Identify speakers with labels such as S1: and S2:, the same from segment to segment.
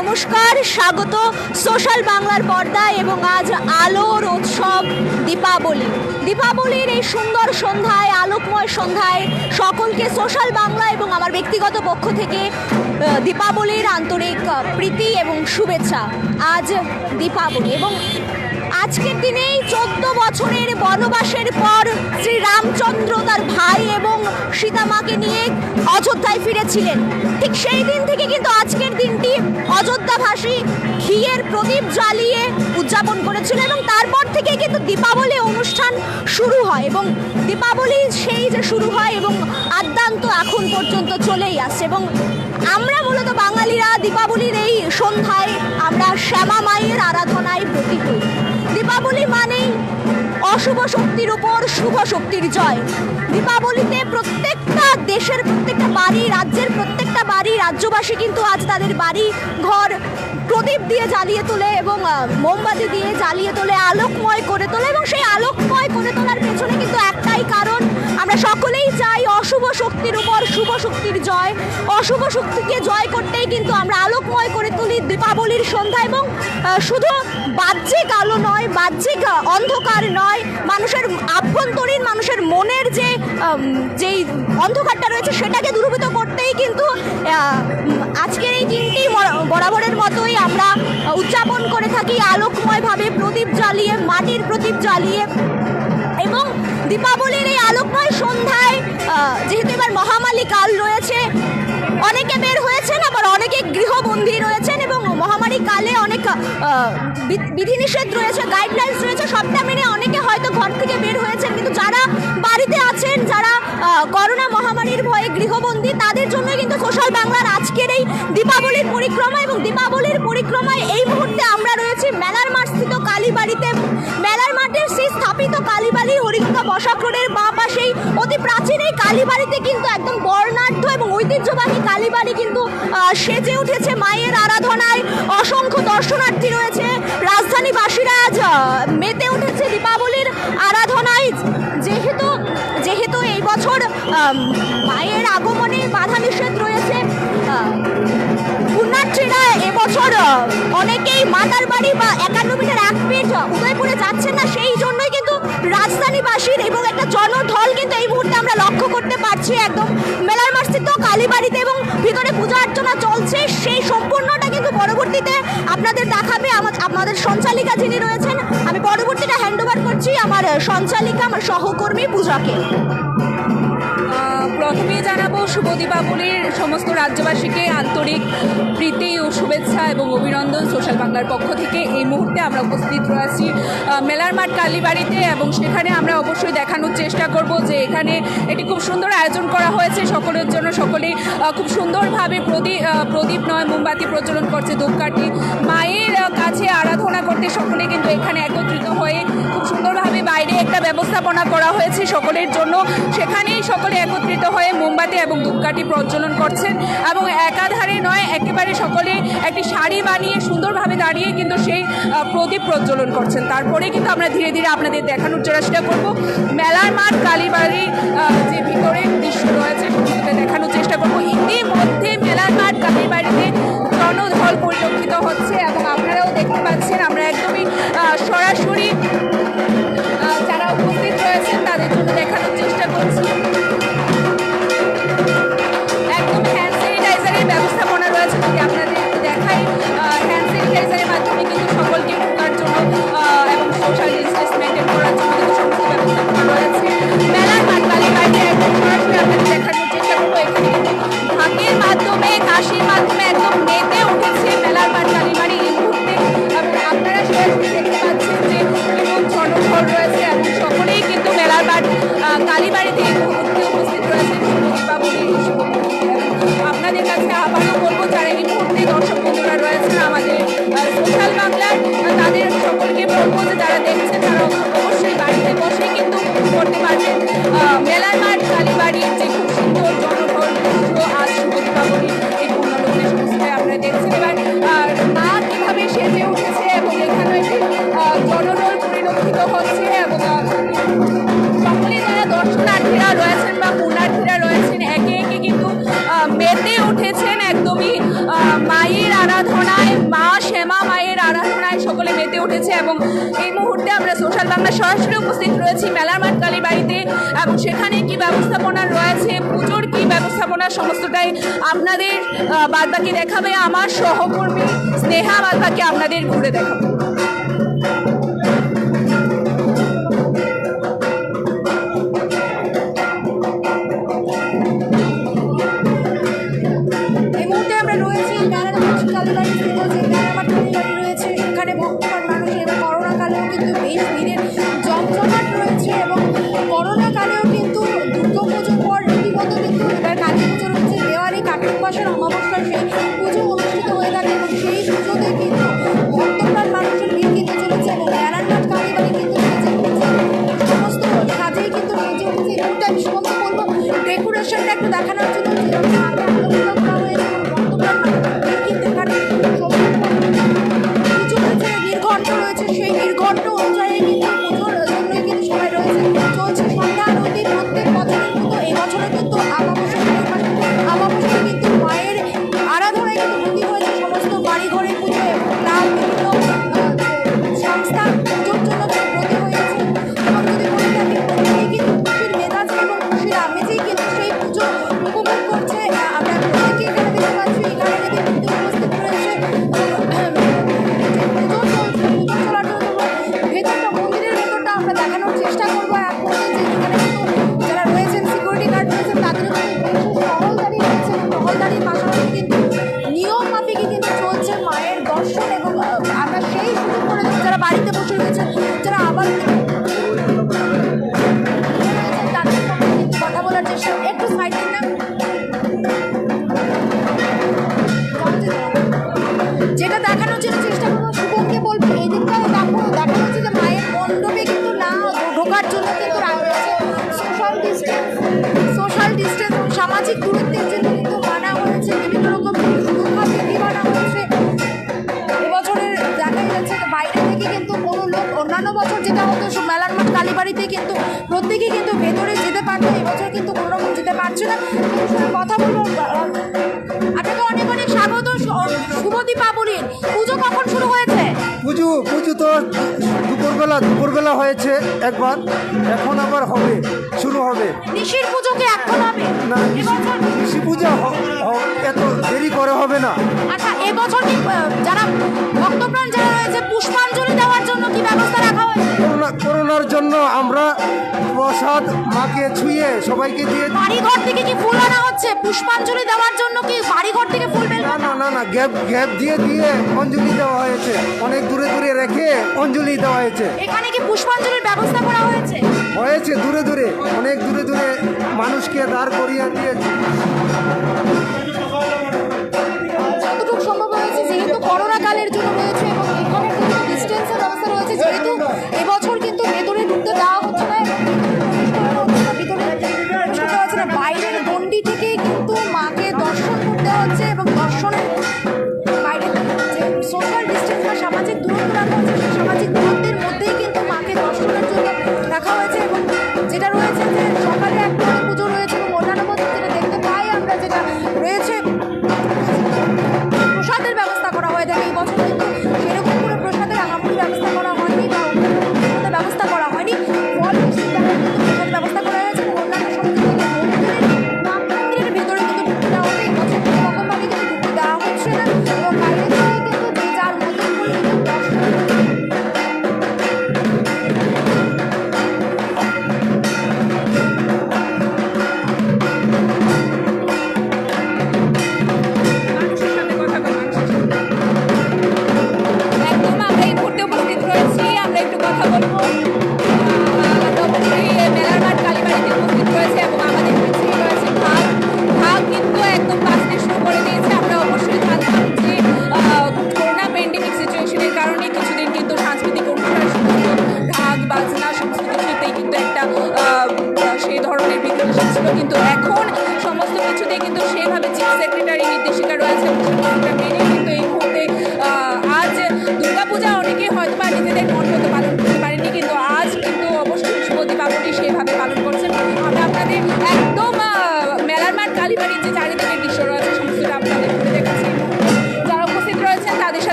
S1: নমস্কার, স্বাগত সোশ্যাল বাংলার পর্দায়। এবং আজ আলোর উৎসব দীপাবলির এই সুন্দর সন্ধ্যায়, আলোকময় সন্ধ্যায় সকলকে সোশ্যাল বাংলা এবং আমার ব্যক্তিগত পক্ষ থেকে দীপাবলির আন্তরিক প্রীতি এবং শুভেচ্ছা। আজ দীপাবলি এবং আজকের দিনেই 14 বছরের বনবাসের পর শ্রী রামচন্দ্র তার ভাই এবং সীতামাকে নিয়ে অযোধ্যায় ফিরেছিলেন। ঠিক সেই দিন থেকে কিন্তু আজকের দিনটি অযোধ্যাবাসী ঘিয়ের প্রদীপ জ্বালিয়ে উদযাপন করেছিল এবং তারপর থেকে কিন্তু দীপাবলি অনুষ্ঠান শুরু হয় এবং দীপাবলি সেই যে শুরু হয় এবং আদ্যান্ত এখন পর্যন্ত চলেই আসছে। এবং আমরা মূলত বাঙালিরা দীপাবলির এই সন্ধ্যায় আমরা শ্যামা মায়ের আরাধনায় ব্রতী হই। দীপাবলি মানেই অশুভ শক্তির উপর শুভ শক্তির জয়। দীপাবলিতে প্রত্যেকটা দেশের প্রত্যেকটা বাড়ি, রাজ্যের প্রত্যেকটা বাড়ি, রাজ্যবাসী কিন্তু আজ তাদের বাড়ি ঘর প্রদীপ দিয়ে জ্বালিয়ে তোলে এবং মোমবাতি দিয়ে জ্বালিয়ে তোলে, আলোকময় করে তোলে। এবং সেই আলোকময় করে তোলার পেছনে কিন্তু একটাই কারণ, আমরা সকলেই চাই অশুভ শক্তির উপর শুভ শক্তির জয়। অশুভ শক্তিকে জয় করতেই কিন্তু আমরা আলোকময় করে তুলি দীপাবলির সন্ধ্যা। এবং শুধু বাহ্যিক আলো নয়, বাহ্যিক অন্ধকার নয়, মানুষের আভ্যন্তরীণ, মানুষের মনের যেই অন্ধকারটা রয়েছে সেটাকে দূরীভূত করতেই কিন্তু আজকের এই দিনটি বরাবরের মতোই আমরা উদযাপন করে থাকি আলোকময়ভাবে, প্রদীপ জ্বালিয়ে, মাটির প্রদীপ জ্বালিয়ে। এবং দীপাবলির এই আলোকময় সন্ধ্যায় যেহেতু এবার মহামালী কাল রয়েছে, অনেকে বের হয়েছেন, আবার অনেকে গৃহবন্দী রয়েছেন এবং মহামারী কালে অনেক বিধিনিষেধ রয়েছে, গাইডলাইন্স রয়েছে, সবটা মেনে অনেকে হয়তো ঘর থেকে বের হয়েছেন। কিন্তু যারা বাড়িতে আছেন, যারা করোনা মহামারীর ভয়ে গৃহবন্দী, তাদের জন্য কিন্তু সোশ্যাল বাংলার আজকের এই দীপাবলির পরিক্রমা। এবং দীপাবলির পরিক্রমায় এই মুহূর্তে আমরা রয়েছি মেলার মাঠ স্থিত কালীবাড়িতে। মেলার মাঠের সেই স্থাপিত কালীবাড়ি হরিকা বসাক রোডের বাঁ পাশেই অতি প্রাচীন এই কালীবাড়িতে কিন্তু একদম বর্ণাঢ্য এবং ঐতিহ্যবাহী কালীবাড়ি কিন্তু সেজে উঠেছে মায়ের আরাধনায়। অসংখ্য দর্শনার্থী রয়েছে, রাজধানীবাসীরা আজ মেতে উঠেছে দীপাবলির আরাধনায়। যেহেতু এই বছর মায়ের আগমনে বাধা নিষেধ রয়েছে, পুণ্যার্থীরা এবছর অনেকেই মাতার বাড়ি বা 51 মিটার 1 ফিট উদয়পুরে যাচ্ছেন না, সেই জন্যই কিন্তু রাজধানীবাসীর এবং একটা জনঢল কিন্তু এই মুহূর্তে আমরা লক্ষ্য করতে পারছি একদম মেলার মাঠ স্থিত কালীবাড়িতে। এবং ভিতরে পূজা অর্চনা চলছে, সেই সম্পূর্ণটা কিন্তু পরবর্তীতে আপনাদের দেখাবে আমাদের সঞ্চালিকা যিনি রয়েছেন। আমি পরবর্তীটা হ্যান্ড ওভার করছি আমার সঞ্চালিকা, আমার সহকর্মী পূজাকে।
S2: প্রথমে জানাবো শুভ দীপাবলির সমস্ত রাজ্যবাসীকে আন্তরিক প্রীতি ও শুভেচ্ছা এবং অভিনন্দন সোশ্যাল বাংলার পক্ষ থেকে। এই মুহূর্তে আমরা উপস্থিত রয়েছি মেলার মাঠ কালীবাড়িতে এবং সেখানে আমরা অবশ্যই দেখানোর চেষ্টা করব যে এখানে একটি খুব সুন্দর আয়োজন করা হয়েছে সকলের জন্য। সকলেই খুব সুন্দরভাবে প্রদীপ নয় মোমবাতি প্রজ্বলন করছে, ধূপকাঠি মায়ের কাছে আরাধনা করতে সকলে কিন্তু এখানে একত্রিত হয়ে খুব সুন্দরভাবে বাইরে একটা ব্যবস্থাপনা করা হয়েছে সকলের জন্য। সেখানেই সকলে একত্রিত হয়ে মোমবাতি এবং ধূপকাঠি প্রজ্বলন করছেন এবং একাধারে নয়, একেবারে সকলে একটি শাড়ি বানিয়ে সুন্দরভাবে দাঁড়িয়ে কিন্তু সেই প্রদীপ প্রজ্বলন করছেন। তারপরে কিন্তু আমরা ধীরে ধীরে আপনাদের দেখানোর চেষ্টা করব মেলার মাঠ কালীবাড়ি যে ভিতরে দৃশ্য রয়েছে সেটা দেখানোর চেষ্টা করব। ইতিমধ্যে মেলার মাঠ কালীবাড়িতে জনঢল পরিলক্ষিত হচ্ছে এবং আপনারাও দেখতে পাচ্ছেন আমরা একদমই সরাসরি যারা উপস্থিত রয়েছেন তাদের জন্য দেখানোর চেষ্টা করছি। একদম হ্যান্ড স্যানিটাইজারের ব্যবস্থাপনা রয়েছে, যদি আপনাদের দেখাই হ্যান্ড স্যানিটাইজারের মাধ্যমে কিন্তু সকলকে ঢোকার জন্য এবং সোশ্যাল ডিস্টেন্স মেনটেন করার জন্য কিন্তু সমস্ত ব্যবস্থাপনা রয়েছে। মেলার মাঠ কালীবাড়িতে একদম সরাসরি আপনাদের দেখানোর চেষ্টা করবো। এখানে কিন্তু ঢাকের মাধ্যমে, কাশির মাধ্যমে একদম মেতে উঠেছে মেলার মাঠ কালীবাড়ি এই মুহূর্তে। এবং আপনারা সরাসরি দেখতে পাচ্ছেন যে কেমন জনঘর রয়েছে এবং সকলেই কিন্তু মেলার মাঠ কালীবাড়িতে এই মুহূর্তে উপস্থিত রয়েছে দীপাবলি। আপনাদের কাছে আহ্বান করবো যারা এই মুহূর্তে দর্শক বন্ধুরা রয়েছেন আমাদের সোশ্যাল বাংলার, তাদের সকলকে বলবো যে যারা দেখছেন তারা অবশ্যই বাড়িতে বসে কিন্তু করতে পারবেন মেলার মাঠ কালীবাড়ির যে খুব সুন্দর জনঘর দৃশ্য আজ শুভ দীপাবলি এই পূর্ণলগ্নে সমস্ত আপনারা দেখছেন। এবার রয়েছে এবং এই মুহূর্তে আমরা সোশ্যাল বাংলা সরাসরি উপস্থিত রয়েছি মেলার মাঠ কালীবাড়িতে এবং সেখানে কি ব্যবস্থাপনা রয়েছে, পুজোর কি ব্যবস্থাপনা, সমস্তটাই আপনাদের বাদবাকি দেখাবে আমার সহকর্মী স্নেহা। বাদবাকি আপনাদের ঘুরে দেখাবো। এই মুহূর্তে আমরা রয়েছি মেলার মাঠ কালীবাড়ি স্থিত যে মেলার মাঠ কালীবাড়ি রয়েছে, সেখানে ভক্তমান মানুষের এবং করোনাকালেও কিন্তু বেশ ভিড়ের জমজমাট রয়েছে এবং করোনাকালেও কিন্তু দুর্গাপুজোর পর রীতিমতো কিন্তু এবার কালী পুজো রয়েছে। দেওয়ালি, কার্তিক মাসের অমাবস্যায় সেই পুজো অনুষ্ঠিত হয়ে থাকে এবং সেই পুজোতে কিন্তু ভক্তপ্রাণ মানুষের ভিড় কিন্তু চলেছে এবং মেলার মাঠ কালীবাড়ি কিন্তু সেজে উঠেছে, সমস্ত সাজেই কিন্তু সেজে উঠেছে। একটু আমি শুভমকে বলবো ডেকোরেশনটা একটু দেখানোর জন্য, যেরকম আগে আলোচনা করা হয়েছে এবং ভক্তপ্রাণ মানুষের ভিড় কিন্তু এখানে পুজো রয়েছে, নির্ঘণ্ট রয়েছে, সেই নির্ঘণ্ট অনুযায়ী কিন্তু পুজোর জন্যই কিন্তু সবাই রয়েছে। চলছে সন্ধ্যা আরতি প্রত্যেক বছরের মতো এই বছরে কিন্তু আমাবস্যায় কিন্তু মায়ের আরাধনায় কিন্তু ব্রতী হয়েছে সমস্ত বাড়িঘরের পুজো এবং ক্লাব বিভিন্ন সংস্থা পুজোর জন্য ব্রতী হয়েছে এবং যদি বলে থাকি প্রত্যেকেই কিন্তু খুশির মেজাজে এবং খুশির আমেজেই কিন্তু সেই পুজো উপভোগ করছে। আমরা প্রত্যেকে এখানে দেখতে পাচ্ছি, এখানে কিন্তু উপস্থিত রয়েছে পুজো চলছে, পুজো চলার জন্য ভেতরটা, মন্দিরের ভেতরটা আমরা দেখানোর চেষ্টা করবো এক মুহূর্তে, যে এখানে কিন্তু যারা রয়েছেন সিকিউরিটি গার্ড রয়েছেন তাদেরও কিন্তু টহলদারি রয়েছে এবং টহলদারির পাশাপাশি কিন্তু নিয়ম মাফিকই কিন্তু চলছে মায়ের দর্শন এবং আমরা সেই সুযোগ করে দেবো যারা বাড়িতে বসে রয়েছেন, যারা আবার তাদের সঙ্গে কিন্তু কথা বলার চেষ্টা। একটু সাইড দিন না, যেটা দেখানোর জন্য চেষ্টা করবো শুভমকে বলবো এই দিকটাও দেখানো হচ্ছে যে মায়ের মণ্ডপে কিন্তু না ঢোকার জন্য কিন্তু রাখা হয়েছে সোশ্যাল ডিস্টেন্স এবং সামাজিক দূরত্বের জন্য কিন্তু মানা হয়েছে, বিভিন্ন রকম সুরক্ষা বিধি মানা হয়েছে। এবছরের দেখা যাচ্ছে বাইরে থেকে কিন্তু কোনো লোক, অন্যান্য বছর যেটা হতো মেলার মাঠ কালীবাড়িতে কিন্তু প্রত্যেকেই কিন্তু ভেতরে যেতে পারতো, এবছর কিন্তু কোনো রকম যেতে পারছে না। কথা বলবো, আপনাকে অনেক অনেক স্বাগত। শুভ দীপাবলির পুজো কখন শুরু হয়েছে?
S3: পুজো তো দুপুরবেলা হয়েছে একবার, এখন আবার শুরু হবে।
S1: নিশির পুজোকে এখন হবে
S3: না, কৃষি পূজা এত দেরি করে হবে না।
S1: আচ্ছা, এবছর কি যারা ভক্তপ্রাণ যারা রয়েছে পুষ্পাঞ্জলি দেওয়ার জন্য কি ব্যবস্থা রাখা হয়েছে?
S3: করোনার জন্য আমরা প্রসাদ মাকে ছুঁয়ে সবাইকে দিয়ে।
S1: বাড়িঘর থেকে কি ফুল আনা হচ্ছে পুষ্পাঞ্জলি দেওয়ার জন্য? কি বাড়িঘর থেকে ফুল
S3: না, গ্যাপ দিয়ে অঞ্জলি দেওয়া হয়েছে, অনেক দূরে রেখে অঞ্জলি দেওয়া হয়েছে।
S1: এখানে কি পুষ্পাঞ্জলির ব্যবস্থা করা হয়েছে?
S3: দূরে অনেক দূরে মানুষকে দাঁড় করিয়ে দিয়েছে।
S1: যতটুকু সম্ভব হয়েছে, যেহেতু করোনা কালের জন্য রয়েছে এবং এখানে কিন্তু ডিস্টেন্সের ব্যবস্থা রয়েছে, যেহেতু এবছর কিন্তু ভেতরে ঢুকতে দেওয়া হচ্ছে না, ভিতরে ঢুকতে হচ্ছে না, বাইরের গণ্ডি থেকেই কিন্তু মাকে দর্শন করতে হচ্ছে এবং দর্শনের বাইরে যে সোশ্যাল ডিস্টেন্স বা সামাজিক দূরত্ব রাখা হচ্ছে, সেই সামাজিক দূরত্বের মধ্যেই কিন্তু মাকে দর্শনের জন্য রাখা হয়েছে। এবং যেটা রয়েছে যে সকালে একটা পুজো রয়েছে এবং অন্যান্য বছর যেটা দেখতে পাই আমরা, যেটা রয়েছে প্রসাদের ব্যবস্থা করা হয়ে থাকে। এই বছর কিন্তু সেরকম কোনো প্রসাদের আহামরি ব্যবস্থা করা হয়নি বা অন্য ব্যবস্থা করা হয়নি, ফল মিষ্টির দ্বারা কিন্তু প্রসাদের ব্যবস্থা করা হয়েছে এবং অন্যান্য সমস্ত মন্দিরের ভেতরে কিন্তু ঢুকতে দেওয়া হতো। এই বছর কোনো রকমভাবে কিন্তু ঢুকতে দেওয়া হচ্ছে না।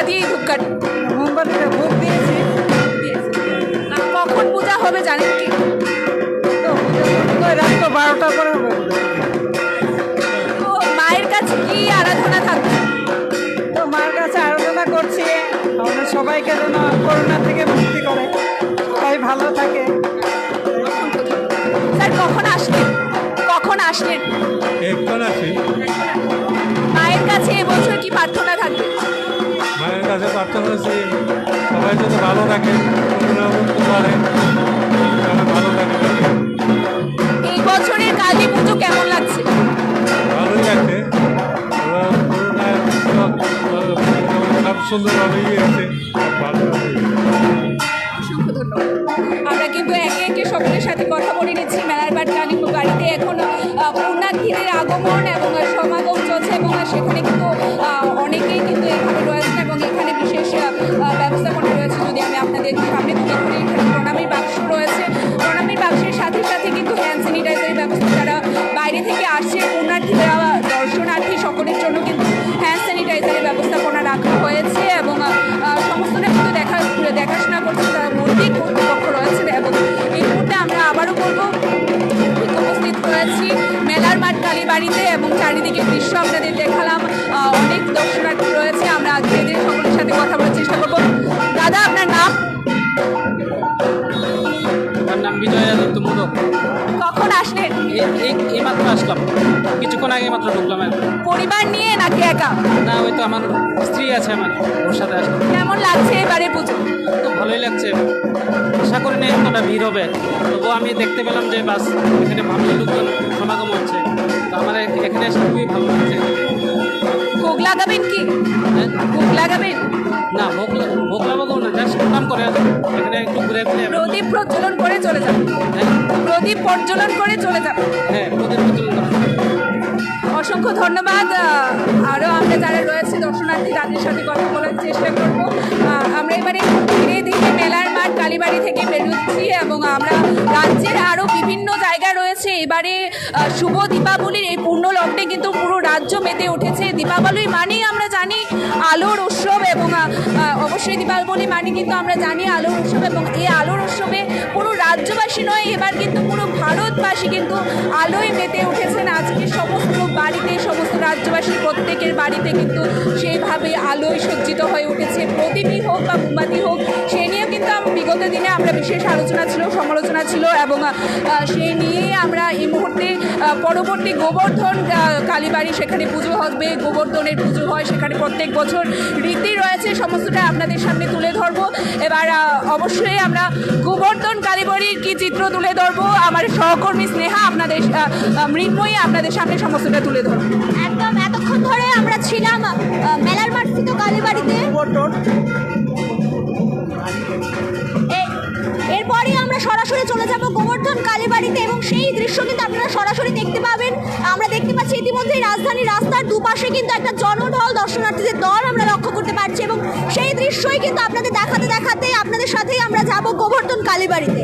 S2: দিয়েই ধূপকাঠি
S3: মোমবাতিতে ভোগ দিয়েছি।
S2: কখন পূজা হবে জানেন কি?
S3: তো রাত তো 12টার পরে হবে।
S2: তো মায়ের কাছে কি আরাধনা থাকবে?
S3: তো মার কাছে আরাধনা করছি আমাদের সবাইকে যেন করোনা থেকে মুক্তি করে, সবাই ভালো থাকে।
S2: স্যার কখন আসলেন? কখন আসলেন?
S4: এখন আছি।
S2: মায়ের কাছে এবছর কি প্রার্থনা থাকবে?
S4: মায়ের কাছে প্রার্থনা করছি সবাই যদি ভালো থাকে, করোনা মুক্ত করে, সবাই ভালো থাকে।
S2: এই বছরের কালী পুজো কেমন লাগছে?
S4: ভালোই লাগছে। এবার করোনায় সব সুন্দরভাবেই গিয়েছে, ভালোভাবেই।
S2: অসংখ্য ধন্যবাদ। আমরা কিন্তু একে একে সকলের সাথে কথা বলে নিচ্ছি। মেলার কালী বাড়িতে এখন পুণ্যার্থীদের আগমন এবং সমাগম চলছে এবং সেখানে কিন্তু অনেকেই কিন্তু এখানে রয়েছেন এবং এখানে বিশেষ ব্যবস্থাপনা রয়েছে। যদি আমি আপনাদের সামনে তুলে ধরি, এখানে প্রণামীর বাক্স রয়েছে। প্রণামীর বাক্সের সাথে সাথে কিন্তু হ্যান্ড স্যানিটাইজারের ব্যবস্থা, যারা বাইরে থেকে আসছে পুণ্যার্থীরা দর্শনার্থী সকলের জন্য কিন্তু হ্যান্ড স্যানিটাইজারের ব্যবস্থাপনা রাখা হয়েছে এবং সমস্তটা কিন্তু দেখাশোনা করছে তারা মন্দির কর্তৃপক্ষ রয়েছে। এবং এই মুহূর্তে আমরা আবারও বলবো উপস্থিত রয়েছি মেলার মাঠ কালীবাড়িতে এবং চারিদিকে দৃশ্য আপনাদের দেখালাম। অনেক দর্শনার্থী রয়েছে। আমরা ধীরে সকলের সাথে কথা বলার চেষ্টা করবো। দাদা, আপনার নাম?
S5: আমার নাম বিজয় দত্ত মোদক।
S2: কখন আসলেন?
S5: এইমাত্র আসলাম, কিছুক্ষণ আগে মাত্র ঢুকলাম।
S2: পরিবার নিয়ে নাকি একা?
S5: না, ওই তো আমার স্ত্রী আছে, আমার ওর সাথে আসলাম।
S2: কেমন লাগছে এবারে পুজো?
S5: তো ভালোই লাগছে, আশা করি না এতটা ভিড় হবে, তবুও আমি দেখতে পেলাম যে বাস এখানে ভালো লোকজন সমাগম হচ্ছে, তো আমার এখানে এসে খুবই ভালো লাগছে।
S2: ভোগ লাগাবেন কি?
S5: হ্যাঁ?
S2: ভোগ লাগাবেন?
S5: না, ভোগ লাগাবো না, জাস্ট প্রণাম করে এখানে একটু ঘুরে ঘুরে।
S2: প্রদীপ প্রজ্বলন করে চলে যাবেন?
S5: হ্যাঁ
S2: প্রদীপ প্রজ্বলন করে চলে যাবেন।
S5: হ্যাঁ, প্রদীপ প্রজ্বলন করবো।
S2: অসংখ্য ধন্যবাদ। আরও আমরা যারা রয়েছে দর্শনার্থী তাদের সাথে কথা বলার চেষ্টা করব। আমরা এবারে ধীরে ধীরে মেলার মাঠ কালীবাড়ি থেকে বেরোচ্ছি এবং আমরা রাজ্যের আরও বিভিন্ন জায়গা রয়েছে। এবারে শুভ দীপাবলির এই পূর্ণ লগ্নে কিন্তু পুরো রাজ্য মেতে উঠেছে। দীপাবলি মানেই আমরা জানি আলোর উৎসব এবং অবশ্যই দীপাবলি মানে কিন্তু আমরা জানি আলোর উৎসব এবং এই আলোর উৎসবে পুরো রাজ্যবাসী নয়, এবার কিন্তু পুরো ভারতবাসী কিন্তু আলোয় মেতে উঠেছেন। আজকে সমস্ত বাড়িতে, সমস্ত রাজ্যবাসী প্রত্যেকের বাড়িতে কিন্তু সেইভাবে আলোয় সজ্জিত হয়ে উঠেছে। প্রদীপই হোক বা মোমবাতি হোক, সেই নিয়েও কিন্তু বিগত দিনে আমরা বিশেষ আলোচনা ছিল, সমালোচনা ছিল এবং সেই নিয়েই আমরা এই মুহূর্তে পরবর্তী গোবর্ধন কালীবাড়ি, সেখানে পুজো হবে, গোবর্ধনের পুজো হয় সেখানে প্রত্যেক বছর, রীতি রয়েছে, সমস্তটা আপনাদের সামনে তুলে ধরবো। এবার অবশ্যই আমরা গোবর্ধন কালীবাড়ির কি চিত্র তুলে ধরবো, আমার সহকর্মী স্নেহা আপনাদের মৃন্ময়ী আপনাদের সামনে সমস্তটা তুলে ধরবো।
S1: একদম এতক্ষণ ধরে আমরা ছিলাম মেলার মাঠ স্থিত কালীবাড়িতে। এরপরে আমরা সরাসরি চলে যাব গোবর্ধন কালীবাড়িতে এবং সেই দৃশ্য কিন্তু আপনারা সরাসরি দেখতে পাবেন। আমরা দেখতে পাচ্ছি ইতিমধ্যেই রাজধানী রাস্তার দুপাশে কিন্তু একটা জনঢল, দর্শনার্থীদের দল আমরা লক্ষ্য করতে পারছি এবং সেই দৃশ্যই কিন্তু আপনাদের দেখাতে দেখাতে আপনাদের সাথেই আমরা যাব গোবর্ধন কালীবাড়িতে।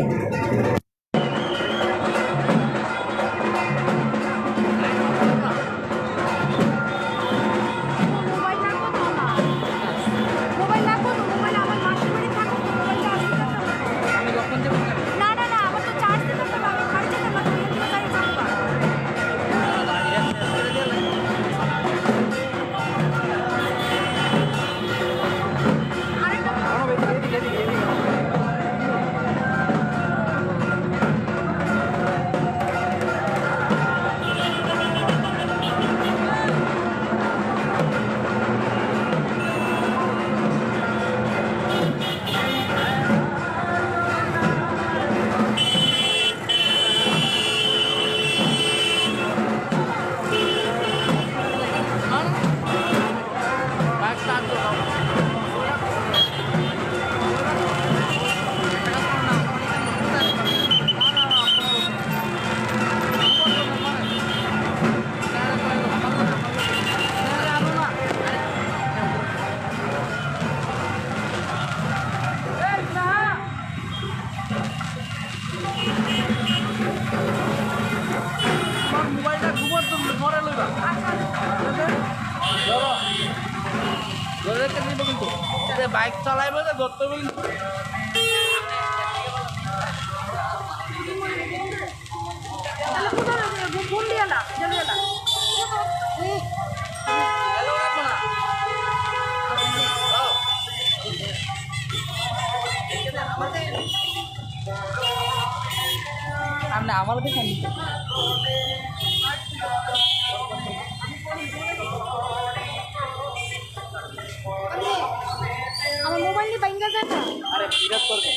S6: ধরে রেখে দিব কিন্তু বাইক চালাইবো না ধরতে হবে কিন্তু
S2: আমরা আমার দেখে
S1: আমার মোবাইল নিয়ে বাইঙ্গা যায় না।
S6: আরে বিরাট করবে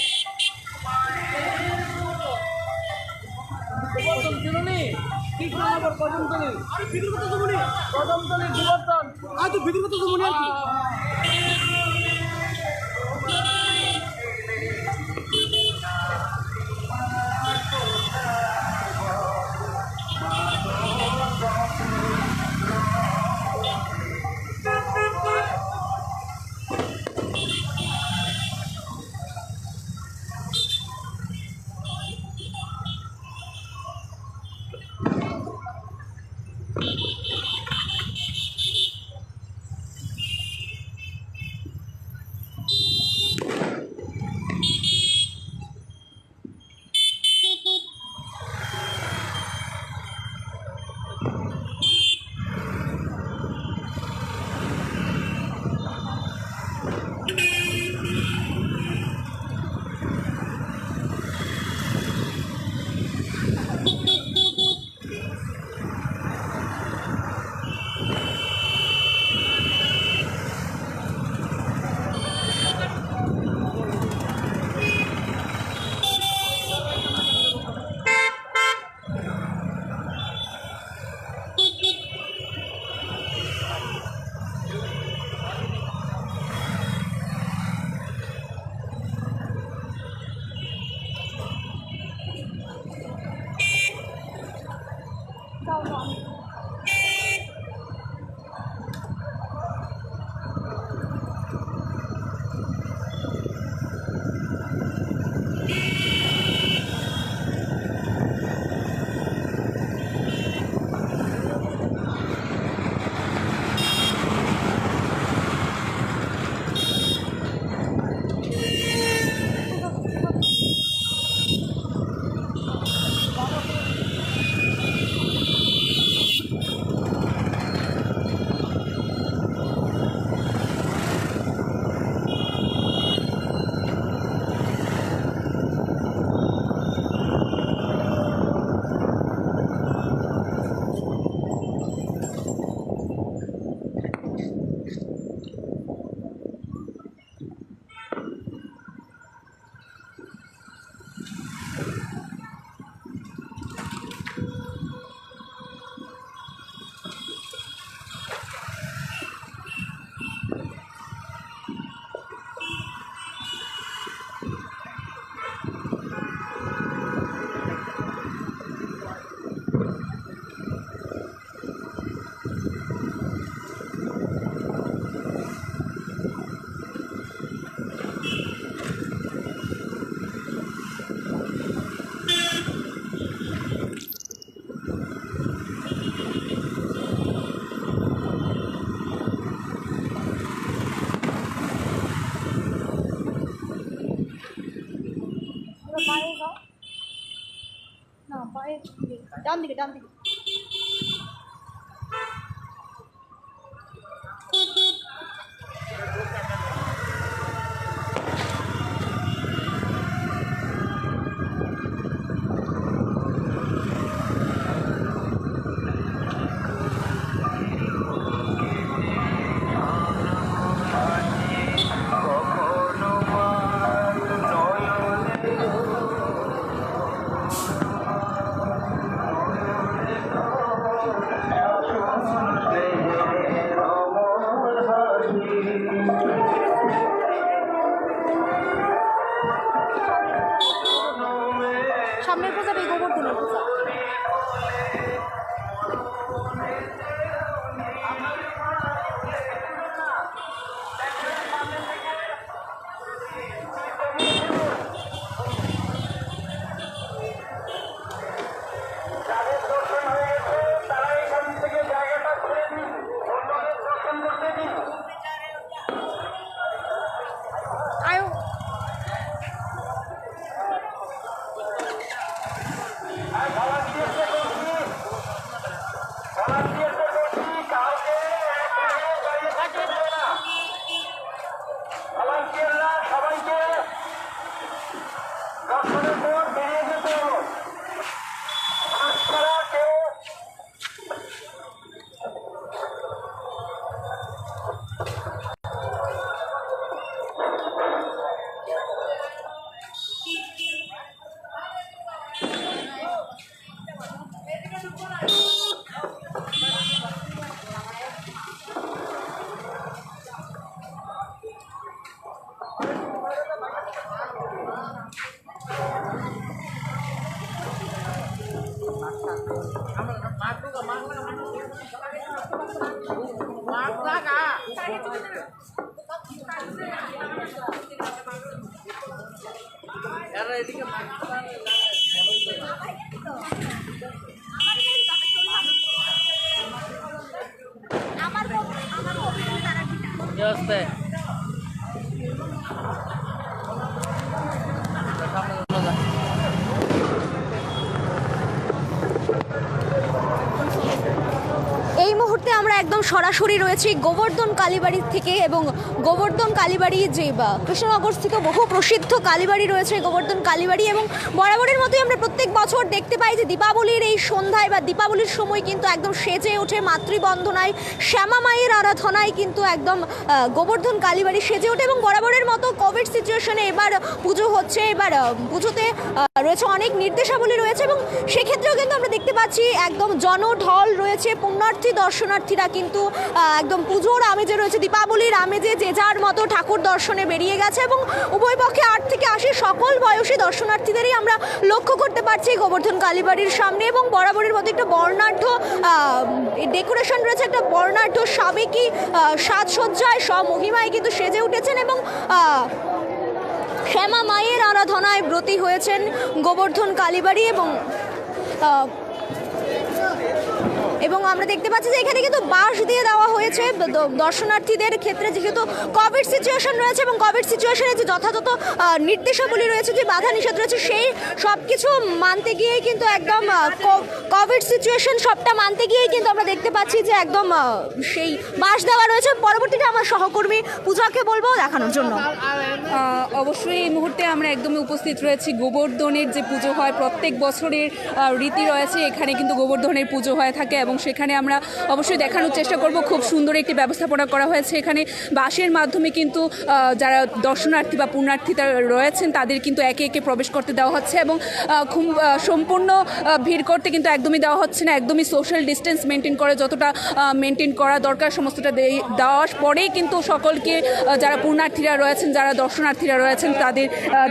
S1: ডান দিকে ডান দিকে। সামনের পূজাটা গোবর্ধনের পূজা। এই মুহূর্তে আমরা একদম সরাসরি রয়েছি গোবর্ধন কালীবাড়ির থেকে, এবং গোবর্ধন কালীবাড়ি যে কৃষ্ণনগর স্থিত বহু প্রসিদ্ধ কালীবাড়ি রয়েছে গোবর্ধন কালীবাড়ি, এবং বরাবরের মতোই আমরা প্রত্যেক বছর দেখতে পাই যে দীপাবলির এই সন্ধ্যায় বা দীপাবলির সময় কিন্তু একদম সেজে ওঠে মাতৃবন্দনায়, শ্যামা মায়ের আরাধনায় কিন্তু একদম গোবর্ধন কালীবাড়ি সেজে ওঠে। এবং বরাবরের মতো কোভিড সিচুয়েশনে এবার পুজো হচ্ছে, এবার পুজোতে রয়েছে অনেক নির্দেশাবলী রয়েছে, এবং সেক্ষেত্রেও কিন্তু আমরা দেখতে পাচ্ছি একদম জনঢল রয়েছে। পুণ্যার্থী দর্শনার্থীরা কিন্তু একদম পুজোর আমেজে রয়েছে, দীপাবলির আমেজে যে যার মতো ঠাকুর দর্শনে বেরিয়ে গেছে, এবং উভয় পক্ষে 8 থেকে 80 সকল বয়সী দর্শনার্থীদেরই আমরা লক্ষ্য করতে পারছি গোবর্ধন কালীবাড়ির সামনে। এবং বরাবরের মতো একটা বর্ণাঢ্য ডেকোরেশন রয়েছে, একটা বর্ণাঢ্য সাবেকি সাজসজ্জায় মহিমায় কিন্তু সেজে উঠেছেন, এবং শ্যামা মায়ের আরাধনায় ব্রতী হয়েছেন গোবর্ধন কালীবাড়ি। এবং আমরা দেখতে পাচ্ছি যে এখানে কিন্তু বাঁশ দিয়ে দেওয়া হয়েছে দর্শনার্থীদের ক্ষেত্রে, যেহেতু কোভিড সিচুয়েশন রয়েছে, এবং কোভিড সিচুয়েশনে যে যথাযথ নির্দেশাবলী রয়েছে, যে বাধা নিষেধ রয়েছে, সেই সব কিছু মানতে গিয়েই কিন্তু একদম কোভিড সিচুয়েশন সবটা মানতে গিয়েই কিন্তু আমরা দেখতে পাচ্ছি যে একদম সেই বাঁশ দেওয়া রয়েছে। পরবর্তীতে আমার সহকর্মী পূজাকে বলবো দেখানোর জন্য।
S2: অবশ্যই এই মুহূর্তে আমরা একদমই উপস্থিত রয়েছি গোবর্ধনের যে পুজো হয়, প্রত্যেক বছরের রীতি রয়েছে, এখানে কিন্তু গোবর্ধনের পুজো হয়ে থাকে, এবং সেখানে আমরা অবশ্যই দেখানোর চেষ্টা করব। খুব সুন্দর একটি ব্যবস্থাপনা করা হয়েছে এখানে, বাঁশের মাধ্যমে কিন্তু যারা দর্শনার্থী বা পুণ্যার্থীরা রয়েছেন তাদের কিন্তু একে একে প্রবেশ করতে দেওয়া হচ্ছে, এবং খুব সম্পূর্ণ ভিড় করতে কিন্তু একদমই দেওয়া হচ্ছে না, একদমই সোশ্যাল ডিস্টেন্স মেনটেন করে যতটা মেনটেন করা দরকার সমস্তটা দেওয়ার পরেই কিন্তু সকলকে যারা পুণ্যার্থীরা রয়েছেন, যারা দর্শনার্থীরা রয়েছেন তাদের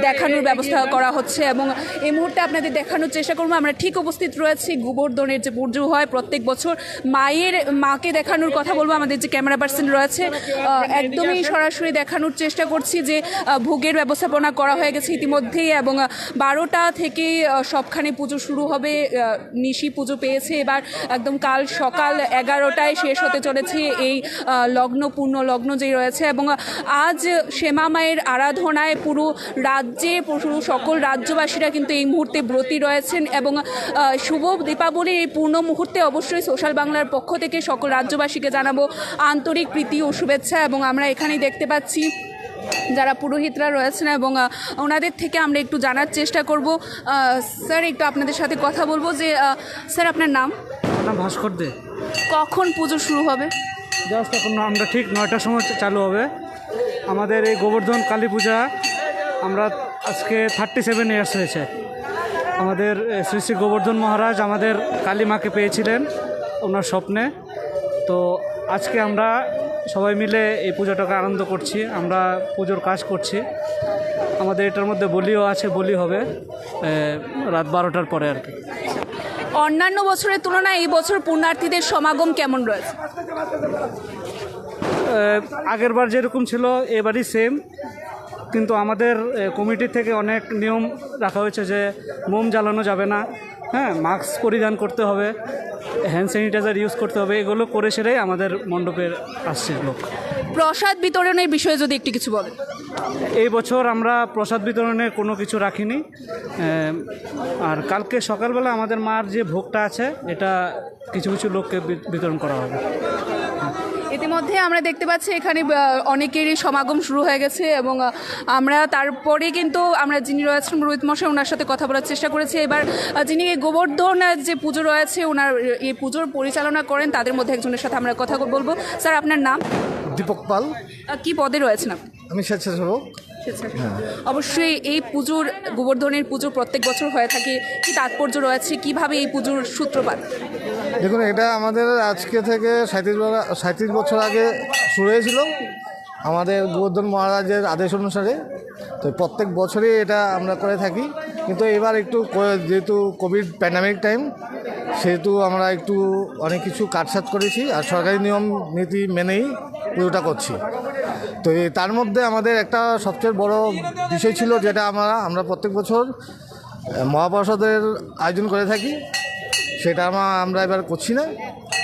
S2: দেখানোর ব্যবস্থা করা হচ্ছে। এবং এই মুহূর্তে আপনাদের দেখানোর চেষ্টা করবো আমরা ঠিক উপস্থিত রয়েছি গোবর্ধনের যে পুজো হয় প্রত্যেক বছর, মাকে দেখানোর কথা বলবো। আমাদের যে ক্যামেরা পার্সন রয়েছে একদমই সরাসরি দেখানোর চেষ্টা করছি যে ভোগের ব্যবস্থাপনা করা হয়ে গেছে ইতিমধ্যেই, এবং 12টা থেকে সবখানে পুজো শুরু হবে। নিশি পুজো পেয়েছে, এবার একদম কাল সকাল 11টায় শেষ হতে চলেছে এই পূর্ণ লগ্ন যেই রয়েছে, এবং আজ শ্যামা মায়ের আরাধনায় পুরো রাজ্যে সকল রাজ্যবাসীরা কিন্তু এই মুহূর্তে ব্রতী রয়েছেন। এবং শুভ দীপাবলির এই পূর্ণ মুহূর্তে অবশ্যই সোশ্যাল বাংলার পক্ষ থেকে সকল রাজ্যবাসীকে জানাবো আন্তরিক প্রীতি ও শুভেচ্ছা। এবং আমরা এখানেই দেখতে পাচ্ছি যারা পুরোহিতরা রয়েছেন, এবং ওনাদের থেকে আমরা একটু জানার চেষ্টা করব। স্যার, একটু আপনাদের সাথে কথা বলবো যে স্যার আপনার নাম?
S7: ভাস্কর দে।
S2: কখন পুজো শুরু হবে?
S7: জাস্ট এখন আমরা ঠিক 9টার সময় চালু হবে আমাদের এই গোবর্ধন কালী পূজা। আমরা আজকে 37 ইয়ার্স হয়েছে। আমাদের শ্রী শ্রী গোবর্ধন মহারাজ আমাদের কালী মাকে পেয়েছিলেন ওনার স্বপ্নে। তো আজকে আমরা সবাই মিলে এই পুজোটাকে আনন্দ করছি, আমরা পুজোর কাজ করছি। আমাদের এটার মধ্যে বলিও আছে, বলি হবে রাত 12টার পরে আর কি।
S2: অন্যান্য বছরের তুলনায় এই বছর পুণ্যার্থীদের সমাগম কেমন রয়েছে?
S7: আগের বার যেরকম ছিল এবারই সেম, কিন্তু আমাদের কমিটি থেকে অনেক নিয়ম রাখা হয়েছে যে মোম জ্বালানো যাবে না, হ্যাঁ, মাস্ক পরিধান করতে হবে, হ্যান্ড স্যানিটাইজার ইউজ করতে হবে, এগুলো করে সেরাই আমাদের মণ্ডপের আসছে লোক।
S2: প্রসাদ বিতরণের বিষয়ে যদি একটু কিছু বলেন।
S7: এই বছর আমরা প্রসাদ বিতরণের কোনো কিছু রাখিনি, আর কালকে সকালবেলা আমাদের মার যে ভোগটা আছে এটা কিছু কিছু লোককে বিতরণ করা হবে।
S2: ইতিমধ্যে আমরা দেখতে পাচ্ছি এখানে অনেকেরই সমাগম শুরু হয়ে গেছে, এবং আমরা তারপরে কিন্তু আমরা যিনি রয়েছেন রোহিত মশাই, ওনার সাথে কথা বলার চেষ্টা করেছি। এবার যিনি গোবর্ধন যে পুজো রয়েছে ওনার এই পুজোর পরিচালনা করেন তাদের মধ্যে একজনের সাথে আমরা কথা বলবো। স্যার, আপনার নাম?
S8: দীপক পাল।
S2: কি পদে রয়েছেন আপনি?
S8: আমি স্বেচ্ছাসেবক।
S2: অবশ্যই এই পুজোর গোবর্ধনের পুজো প্রত্যেক বছর হয়ে থাকে, কি তাৎপর্য রয়েছে, কিভাবে এই পুজোর সূত্রপাত?
S8: দেখুন, এটা আমাদের আজকে থেকে 37 বছর আগে শুরু হয়েছিল আমাদের গোবর্ধন মহারাজের আদেশ অনুসারে। তো প্রত্যেক বছরই এটা আমরা করে থাকি, কিন্তু এবার একটু যেহেতু কোভিড প্যান্ডামিক টাইম, সেহেতু আমরা একটু অনেক কিছু কাটছাট করেছি, আর সরকারি নিয়ম নীতি মেনেই পুজোটা করছি। তো তার মধ্যে আমাদের একটা সবচেয়ে বড় বিষয় ছিল, যেটা আমরা প্রত্যেক বছর মহাপ্রসাদের আয়োজন করে থাকি, সেটা আমরা এবার করছি না।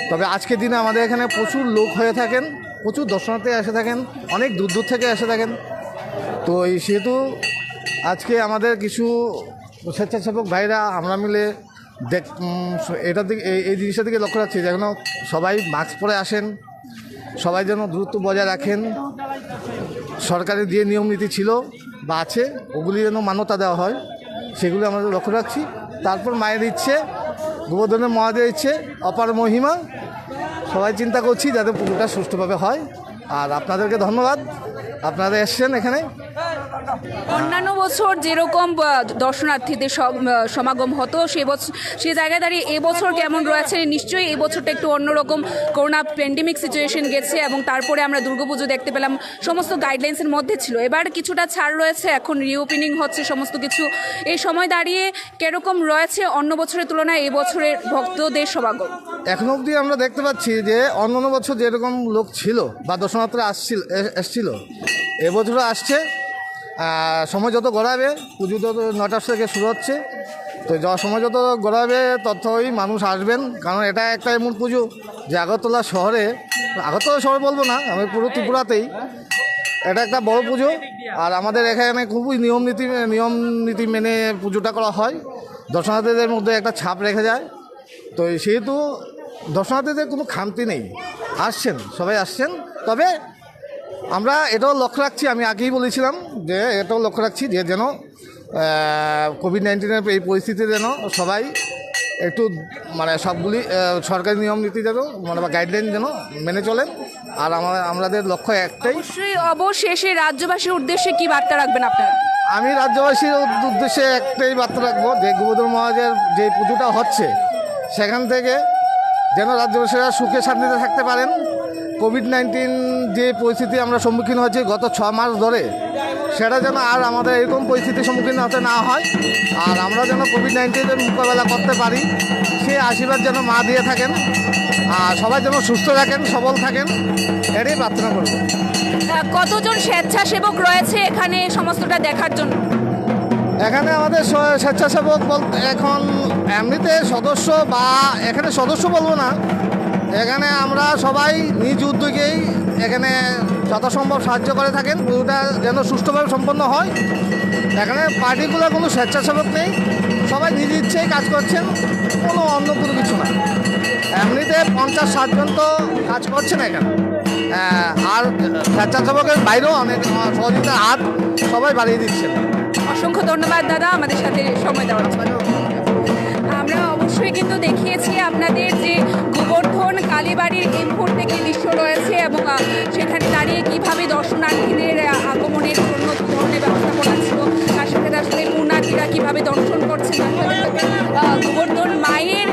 S8: তবে আজকের দিনে আমাদের এখানে প্রচুর লোক হয়ে থাকেন, প্রচুর দর্শনার্থী এসে থাকেন, অনেক দূর দূর থেকে এসে থাকেন। তো সেহেতু আজকে আমাদের কিছু স্বেচ্ছাসেবক ভাইরা আমরা মিলে এটার দিকে এই জিনিসটার দিকে লক্ষ্য রাখছি, যেন সবাই মাস্ক পরে আসেন, সবাই যেন দূরত্ব বজায় রাখেন, সরকারের যে নিয়ম নীতি ছিল বা আছে ওগুলি যেন মান্যতা দেওয়া হয়, সেগুলি আমরা লক্ষ্য রাখছি। তারপর মায়ের ইচ্ছে, গোবর্ধনের মহাদেবের ইচ্ছে, অপার মহিমা, সবাই চিন্তা করছি যাতে পুজোটা সুষ্ঠুভাবে হয়। আর আপনাদেরকে ধন্যবাদ, আপনারা এসছেন এখানে।
S2: অন্যান্য বছর যেরকম দর্শনার্থীদের সমাগম হতো সে জায়গায় দাঁড়িয়ে এবছর কেমন রয়েছে? নিশ্চয়ই এই বছরটা একটু অন্যরকম, করোনা প্যান্ডেমিক সিচুয়েশন গেছে এবং তারপরে আমরা দুর্গাপুজো দেখতে পেলাম, সমস্ত গাইডলাইন্সের মধ্যে ছিল। এবার কিছুটা ছাড় রয়েছে, এখন রিওপেনিং হচ্ছে সমস্ত কিছু। এই সময় দাঁড়িয়ে কিরকম রয়েছে অন্য বছরের তুলনায় এই বছরের ভক্তদের সমাগম?
S8: এখন অবধি আমরা দেখতে পাচ্ছি যে অন্য বছর যেরকম লোক ছিল বা দর্শনার্থীরা এসছিল, এবছরও আসছে। সময় যত গড়াবে, পুজো যত 9টা থেকে শুরু হচ্ছে, তো সময় যত গড়াবে ততই মানুষ আসবেন। কারণ এটা একটা এমন পুজো যে আগরতলা শহরে বলবো না, আমি পুরো ত্রিপুরাতেই এটা একটা বড় পুজো। আর আমাদের এখানে খুবই নিয়ম নীতি মেনে পুজোটা করা হয়, দর্শনার্থীদের মধ্যে একটা ছাপ রেখে যায়। তো সেহেতু দর্শনার্থীদের কোনো খামতি নেই, সবাই আসছেন। তবে আমরা এটাও লক্ষ্য রাখছি, আমি আগেই বলেছিলাম যে এটাও লক্ষ্য রাখছি যে যেন কোভিড-19 এই পরিস্থিতিতে যেন সবাই একটু সবগুলি সরকারি নিয়ম নীতি যেন বা গাইডলাইন যেন মেনে চলেন। আর আমাদের লক্ষ্য একটাই।
S2: অবশেষে রাজ্যবাসীর উদ্দেশ্যে কি বার্তা রাখবেন আপনারা?
S8: আমি রাজ্যবাসীর উদ্দেশ্যে একটাই বার্তা রাখবো যে গোবর্ধন মহারাজের যে পুজোটা হচ্ছে সেখান থেকে যেন রাজ্যবাসীরা সুখে শান্তিতে থাকতে পারেন। কোভিড-19 যে পরিস্থিতি আমরা সম্মুখীন হয়েছি গত 6 মাস ধরে, সেটা যেন আর আমাদের এরকম পরিস্থিতির সম্মুখীন হতে না হয়। আর আমরা যেন কোভিড-19-এর মোকাবেলা করতে পারি, সেই আশীর্বাদ যেন মা দিয়ে থাকেন। আর সবাই যেন সুস্থ থাকেন, সবল থাকেন, এটাই প্রার্থনা করব।
S2: কতজন স্বেচ্ছাসেবক রয়েছে এখানে সমস্তটা দেখার জন্য?
S8: এখানে আমাদের স্বেচ্ছাসেবক বলতে এখন এমনিতে সদস্য বা এখানে সদস্য বলবো না, এখানে আমরা সবাই নিজ উদ্যোগেই এখানে যথাসম্ভব সাহায্য করে থাকেন, পুজোটা যেন সুষ্ঠুভাবে সম্পন্ন হয়। এখানে পার্টিকুলার কোনো স্বেচ্ছাসেবক নেই, সবাই নিজ ইচ্ছেই কাজ করছেন, অন্য কোনো কিছু না। এমনিতে 50-60 জন তো কাজ করছেন এখানে। আর স্বেচ্ছাসেবকের বাইরেও অনেক সহযোগিতার হাত সবাই বাড়িয়ে দিচ্ছেন।
S2: অসংখ্য ধন্যবাদ দাদা আমাদের সাথে সময় দেওয়ার জন্য। আমরা অবশ্যই কিন্তু দেখিয়েছি আপনাদের যে গোবর্ধন কালীবাড়ির এই মুহূর্তে কি দৃশ্য রয়েছে এবং সেখানে দাঁড়িয়ে কীভাবে দর্শনার্থীদের আগমনের জন্য কী ধরনের ব্যবস্থাপনা ছিল, তার সাথে আসলে পুণ্যার্থীরা কীভাবে দর্শন করছেন, গোবর্ধন মায়ের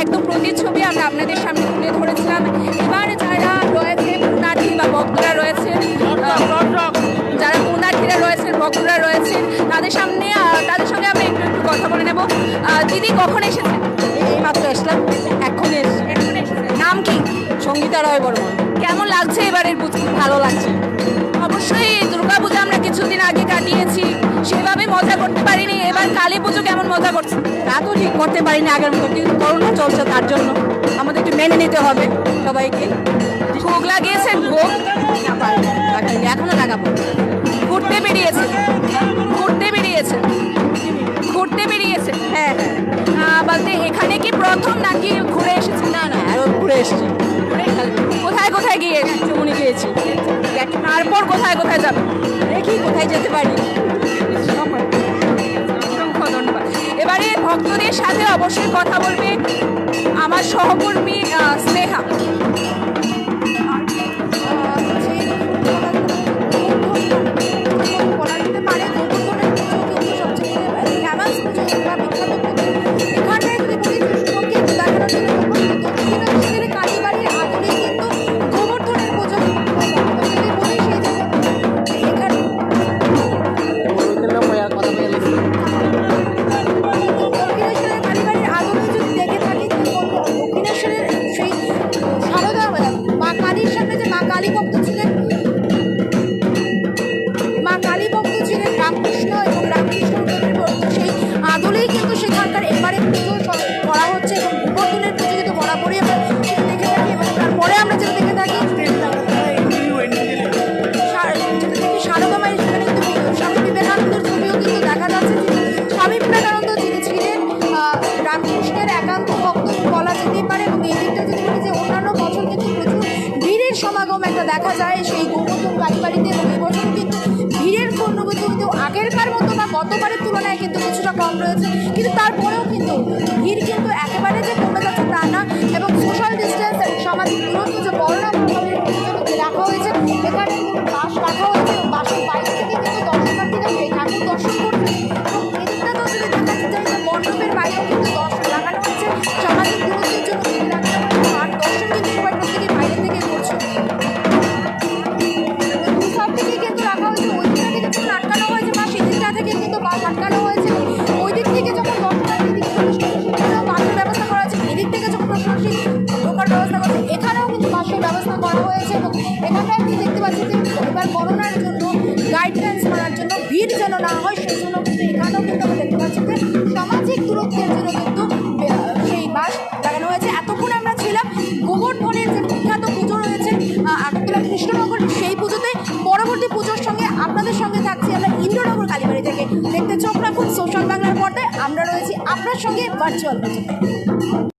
S2: একদম প্রতিচ্ছবি আমরা আপনাদের সামনে তুলে ধরেছিলাম। এবার যারা রয়েছে পুণ্যার্থী বা ভক্তরা রয়েছেন, যারা পুণ্যার্থীরা রয়েছেন, ভক্তরা রয়েছেন, তাদের সঙ্গে আমরা একটু কথা বলে নেব। দিদি কখন এসেছেন?
S1: এইমাত্র আসলাম, এক্ষুনি এসেছি।
S2: নাম কি?
S1: সঙ্গীতা রায় বর্মন।
S2: কেমন লাগছে এবারের পুজো?
S1: ভালো লাগছে।
S2: অবশ্যই দুর্গাপূজা আমরা কিছুদিন আগে কাটিয়েছি, সেভাবে মজা করতে পারিনি। এবার কালী পুজো কেমন মজা করছে?
S1: তা তো ঠিক করতে পারিনি আগের মতো, কিন্তু করোনা চলছে, তার জন্য আমাদের একটু মেনে নিতে হবে সবাইকে।
S2: ভোগ লাগিয়েছেন? ভোগ
S1: এখনো লাগাবো।
S2: ঘুরতে বেরিয়েছেন?
S1: হ্যাঁ,
S2: বলতে এখানে কি প্রথম নাকি ঘুরে এসেছেন?
S1: না আরো ঘুরে এসেছি।
S2: কোথায় গিয়ে?
S1: চমুনি গিয়েছি।
S2: তারপর কোথায় যাবেন?
S1: দেখি কোথায় যেতে পারি।
S2: অসংখ্য ধন্যবাদ। এবারে ভক্তদের সাথে অবশ্যই কথা বলবে আমার সহকর্মী স্নেহা।
S1: তুলনায় কিন্তু কিছুটা কম রয়েছে, কিন্তু তারপরেও কিন্তু ভিড় কিন্তু একেবারে যে কমে যাচ্ছে তা না। এবং সোশ্যাল ডিস্টেন্স, সামাজিক দূরত্ব যে করোনা মহামারীর মধ্যে রাখা হয়েছে, এখানে কিন্তু বাস রাখা হয়েছে এবং বাসের বাইরে থেকে কিন্তু দর্শনার্থীরা এই ঠাকুর দর্শন করছে। এবং এদিকটাতেও যদি দেখা যায় যে মণ্ডপের বাইরেও কিন্তু দর্শন লাগানো হয়েছে, সামাজিক দূরত্বের জন্য কিন্তু লাগানো হয়েছে, আর দর্শন কিন্তু সবাই প্রত্যেকে বাইরে থেকে করছে। দুই সাইড থেকে কিন্তু রাখা হয়েছে, ওই দিকটা থেকে যখন আটকানো হয়েছে বা সেদিকটা থেকে কিন্তু বাস আটকানো হয়েছে। ওই দিক থেকে যখন দর্শনার্থী দিকে সেখানেও বাসের ব্যবস্থা করা হয়েছে, এদিক থেকে যখন দর্শনার্থী ঢোকার ব্যবস্থা করছে, এখানেও কিন্তু বাসের ব্যবস্থা করা হয়েছে। এবং এখানটা আপনি দেখতে পাচ্ছেন যে এবার করোনার জন্য গাইডলাইন্স মানার জন্য ভিড় যেন না হয় সেই জন্য কিন্তু এখানেও কিন্তু আমরা দেখতে পাচ্ছি যে সামাজিক দূরত্বের জন্য কিন্তু সেই বাস লাগানো হয়েছে। এতক্ষণ আমরা ছিলাম গোবর্ধনের যে বিখ্যাত পুজো রয়েছে আগরতলা কৃষ্ণনগর, সেই পুজোতে। পরবর্তী পুজোর সঙ্গে আপনাদের সঙ্গে থাকছি আমরা ইন্দ্রনগর কালীবাড়ি থেকে। দেখতে চোখ রাখুন সোশ্যাল বাংলার পর্দায়, আমরা রয়েছি আপনার সঙ্গে ভার্চুয়াল পুজো।